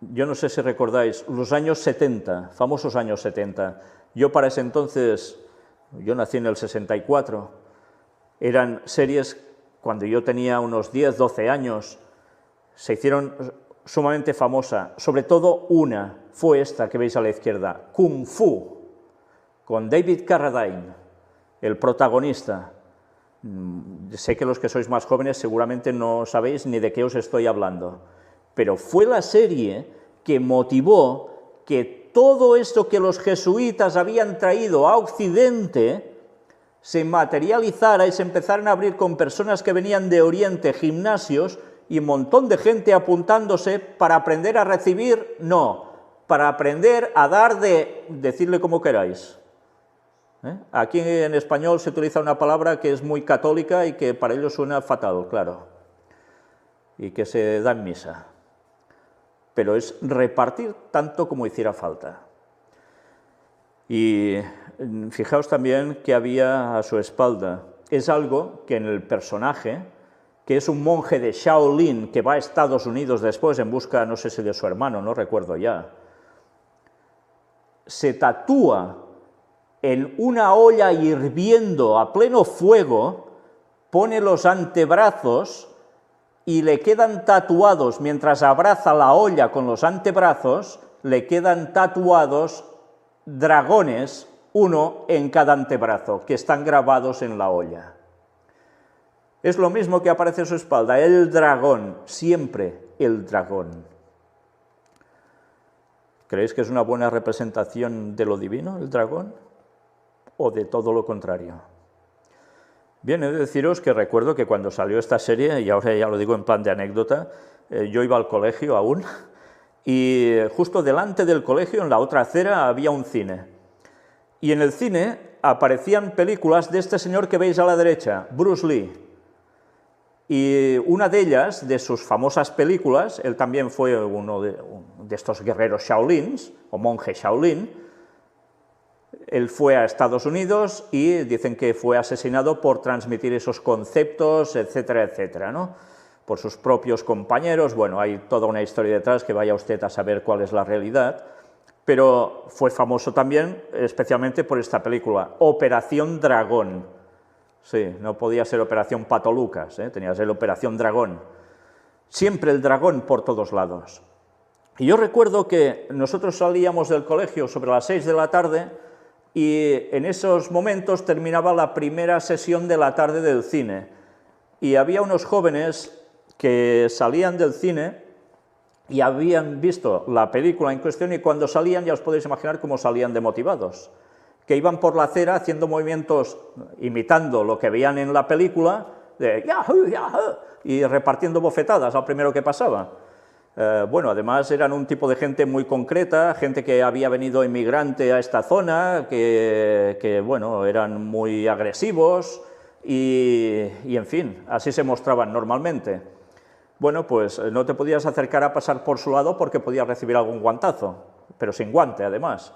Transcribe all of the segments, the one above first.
yo no sé si recordáis, los años 70, famosos años 70. Yo para ese entonces, yo nací en el 64, eran series, cuando yo tenía unos 10, 12 años, se hicieron sumamente famosas, sobre todo una, fue esta que veis a la izquierda, Kung Fu, con David Carradine, el protagonista. Sé que los que sois más jóvenes seguramente no sabéis ni de qué os estoy hablando, pero fue la serie que motivó que todo esto que los jesuitas habían traído a Occidente se materializara y se empezaran a abrir con personas que venían de Oriente, gimnasios, y un montón de gente apuntándose para aprender a recibir, no, para aprender a dar decirle como queráis. Aquí en español se utiliza una palabra que es muy católica y que para ellos suena fatal, claro, y que se da en misa. Pero es repartir tanto como hiciera falta. Y fijaos también que había a su espalda. Es algo que en el personaje, que es un monje de Shaolin que va a Estados Unidos después en busca, no sé si de su hermano, no recuerdo ya, se tatúa en una olla hirviendo a pleno fuego, pone los antebrazos y le quedan tatuados, mientras abraza la olla con los antebrazos, le quedan tatuados dragones, uno en cada antebrazo, que están grabados en la olla. Es lo mismo que aparece en su espalda, el dragón, siempre el dragón. ¿Creéis que es una buena representación de lo divino, el dragón? ¿O de todo lo contrario? Bien, he de deciros que recuerdo que cuando salió esta serie, y ahora ya lo digo en plan de anécdota, yo iba al colegio aún, y justo delante del colegio, en la otra acera, había un cine. Y en el cine aparecían películas de este señor que veis a la derecha, Bruce Lee. Y una de ellas, de sus famosas películas, él también fue uno de estos guerreros Shaolins, o monjes Shaolin. Él fue a Estados Unidos y dicen que fue asesinado por transmitir esos conceptos, etcétera, etcétera, ¿no? Por sus propios compañeros. Bueno, hay toda una historia detrás que vaya usted a saber cuál es la realidad, pero fue famoso también, especialmente por esta película, Operación Dragón. Sí, no podía ser Operación Pato Lucas, tenía que ser Operación Dragón. Siempre el dragón por todos lados. Y yo recuerdo que nosotros salíamos del colegio sobre las 6 de la tarde y en esos momentos terminaba la primera sesión de la tarde del cine. Y había unos jóvenes que salían del cine y habían visto la película en cuestión y cuando salían, ya os podéis imaginar cómo salían de motivados, que iban por la acera haciendo movimientos, imitando lo que veían en la película, de ¡yahoo, yahoo!, y repartiendo bofetadas al primero que pasaba. Bueno, además eran un tipo de gente muy concreta, gente que había venido inmigrante a esta zona, que bueno, eran muy agresivos y en fin, así se mostraban normalmente. Bueno, pues no te podías acercar a pasar por su lado porque podías recibir algún guantazo, pero sin guante además.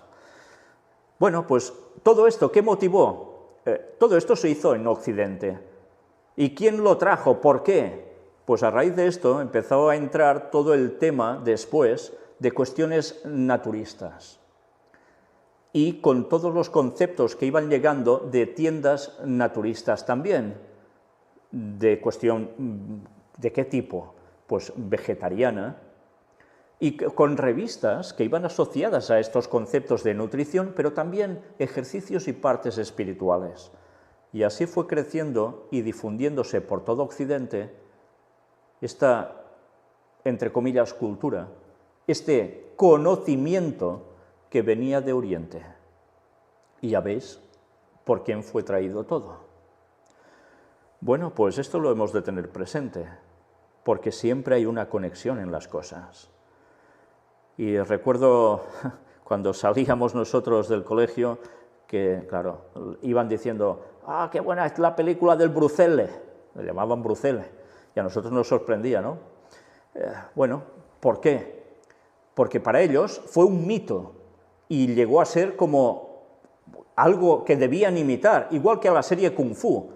Bueno, pues todo esto, ¿qué motivó? Todo esto se hizo en Occidente. ¿Y quién lo trajo? ¿Por qué? Pues a raíz de esto empezó a entrar todo el tema después de cuestiones naturistas y con todos los conceptos que iban llegando de tiendas naturistas también, de cuestión, ¿de qué tipo? Pues vegetariana, y con revistas que iban asociadas a estos conceptos de nutrición, pero también ejercicios y partes espirituales. Y así fue creciendo y difundiéndose por todo Occidente esta, entre comillas, cultura, este conocimiento que venía de Oriente. Y ya veis por quién fue traído todo. Bueno, pues esto lo hemos de tener presente, porque siempre hay una conexión en las cosas. Y recuerdo cuando salíamos nosotros del colegio que, claro, iban diciendo, ¡ah, qué buena es la película del Bruxelles! Le llamaban Bruxelles, y a nosotros nos sorprendía, ¿no? Bueno, ¿por qué? Porque para ellos fue un mito y llegó a ser como algo que debían imitar, igual que a la serie Kung Fu.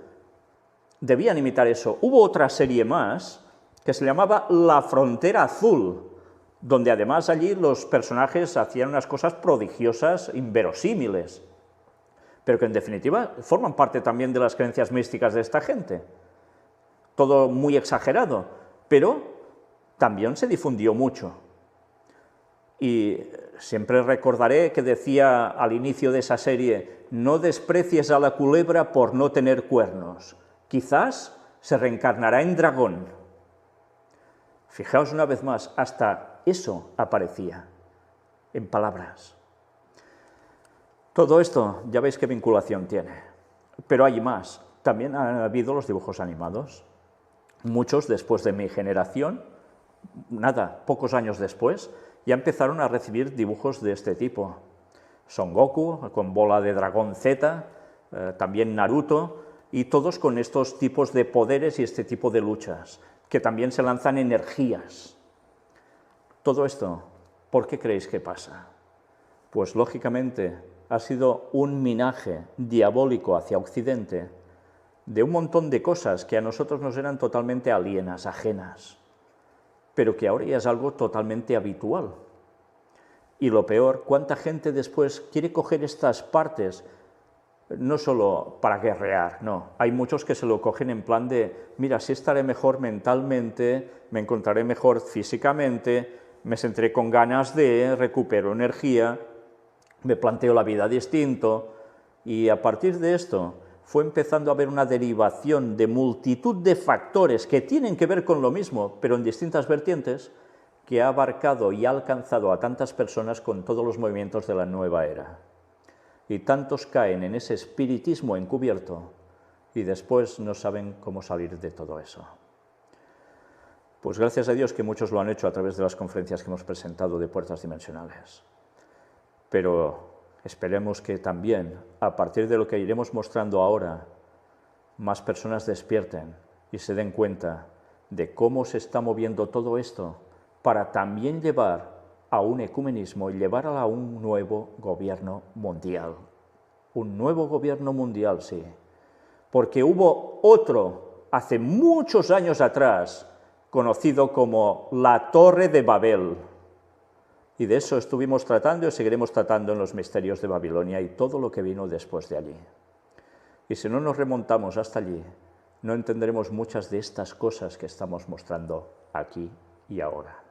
Debían imitar eso. Hubo otra serie más que se llamaba La Frontera Azul, donde además allí los personajes hacían unas cosas prodigiosas, inverosímiles, pero que en definitiva forman parte también de las creencias místicas de esta gente. Todo muy exagerado, pero también se difundió mucho. Y siempre recordaré que decía al inicio de esa serie, no desprecies a la culebra por no tener cuernos, quizás se reencarnará en dragón. Fijaos una vez más, hasta eso aparecía en palabras. Todo esto, ya veis qué vinculación tiene, pero hay más. También han habido los dibujos animados. Muchos, después de mi generación, pocos años después, ya empezaron a recibir dibujos de este tipo. Son Goku, con bola de dragón Z, también Naruto, y todos con estos tipos de poderes y este tipo de luchas, que también se lanzan energías. Todo esto, ¿por qué creéis que pasa? Pues lógicamente ha sido un minaje diabólico hacia Occidente de un montón de cosas que a nosotros nos eran totalmente alienas, ajenas, pero que ahora ya es algo totalmente habitual. Y lo peor, ¿cuánta gente después quiere coger estas partes? No solo para guerrear, no. Hay muchos que se lo cogen en plan de, mira, así estaré mejor mentalmente, me encontraré mejor físicamente, me sentiré con ganas de, recupero energía, me planteo la vida distinto, y a partir de esto fue empezando a haber una derivación de multitud de factores que tienen que ver con lo mismo, pero en distintas vertientes, que ha abarcado y ha alcanzado a tantas personas con todos los movimientos de la nueva era. Y tantos caen en ese espiritismo encubierto y después no saben cómo salir de todo eso. Pues gracias a Dios que muchos lo han hecho a través de las conferencias que hemos presentado de puertas dimensionales. Pero esperemos que también, a partir de lo que iremos mostrando ahora, más personas despierten y se den cuenta de cómo se está moviendo todo esto para también llevar a un ecumenismo y llevar a un nuevo gobierno mundial. Un nuevo gobierno mundial, sí. Porque hubo otro, hace muchos años atrás, conocido como la Torre de Babel. Y de eso estuvimos tratando y seguiremos tratando en los misterios de Babilonia y todo lo que vino después de allí. Y si no nos remontamos hasta allí, no entenderemos muchas de estas cosas que estamos mostrando aquí y ahora.